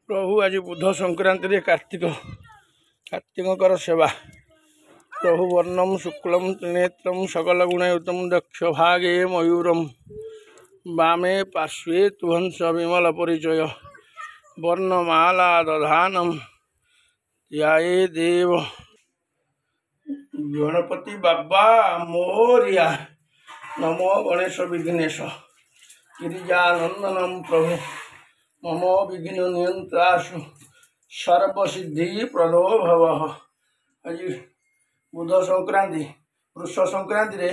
प्रभु आज बुध संक्रांति कार्तिक सेवा प्रभु वर्णम शुक्लम त्रिनेत्रम सकल गुणयुतम दक्ष भागे मयूरम वामे पार्श्वे तुहंस विमल परिचय वर्णमाला दधानम ध्याये देव गणपति बाबा मोरिया नमो गणेश विघ्नेश गिरिजानंदनम प्रभु मम विघ्न नियंत्रासु सर्वसिद्धि प्रदो भव। आज बुध संक्रांति वृष संक्रांति रे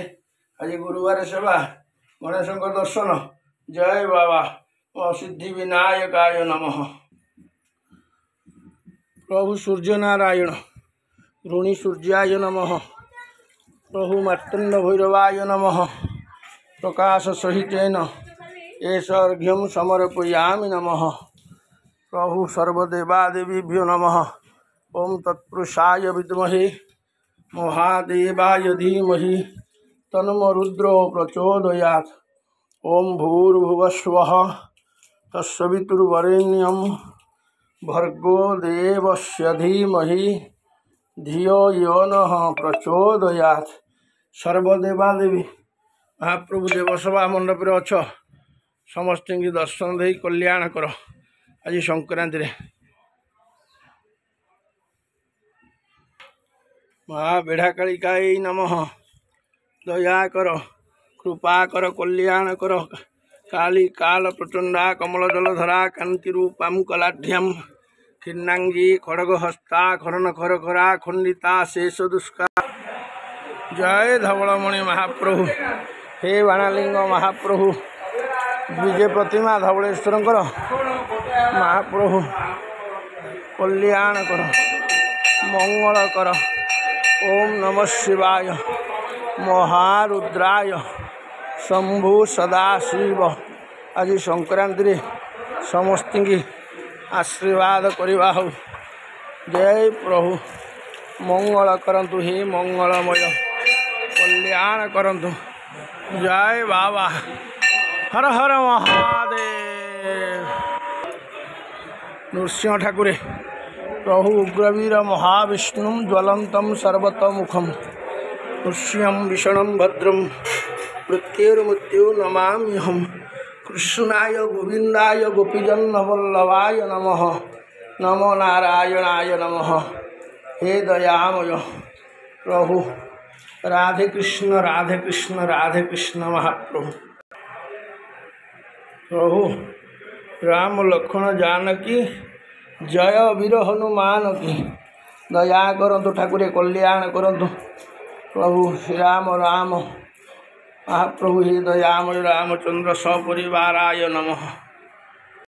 आज गुरुवार सेवा गणेश दर्शन। जय बाबा सिद्धि विनायकाय नमः। प्रभु सूर्य नारायण ऋणी सूर्याय नमः। प्रभु मार्तंड भैरवाय नमः। प्रकाश सहितेन एष अर्घ्यम समर्पयामि नमः। प्रभु सर्वदेवादेवीभ्यो नमः। ओम तत्पुरुषाय विद्महे महादेवाय धीमहि तन्नो रुद्रो प्रचोदयात्। ओम भूर्भुवस्वः तत्सवितुर्वरेण्यं भर्गो देवस्य धीमहि धियो यो नः प्रचोदयात्। सर्वदेवादेवी महाप्रभु देवसभा मंडप रे अछ समस्त की दर्शन दे कल्याण कर। आज संक्रांति रे माँ बेढ़ाकालिकाय नमः। दया कर कृपा कर कल्याण कर। काली काल प्रचंडा कमल जलधरा कांति रूपाम कलाढ्यम खिन्नांगी खड़ग हस्ता खरन खर खरा खंडिता शेष दुष्का। जय धवलमणि महाप्रभु। हे बाणालिंग महाप्रभु विजय प्रतिमा धवलेश्वर महाप्रभु कल्याण कर मंगल कर। ओम नमः शिवाय महारुद्राय शंभु सदाशिव। आज संक्रांति रे समस्त की आशीर्वाद करवा हो। जय प्रभु मंगल करंतु हे मंगलमय कल्याण करंतु। जय बाबा हर हर महादेव। नृसिंह ठाकुर प्रभु उग्रवीर महाविष्णु ज्वलंतम सर्वतोमुखम नृसिंहं विषणं भद्रम मृत्युर्मृत्यु नमाम्यहम्। कृष्णाय गोविंदाय गोपीजन्नवल्लभाय नमः। नमो नारायणाय नमः। हे दयामय प्रभु राधे कृष्ण महाप्रभु। प्रभु राम लक्ष्मण जानकी जय वीर हनुमान की दया करंतु ठाकुर कल्याण करंतु। प्रभु श्री राम महाप्रभु हे दयामय रामचंद्र सपरिवाराय नमः।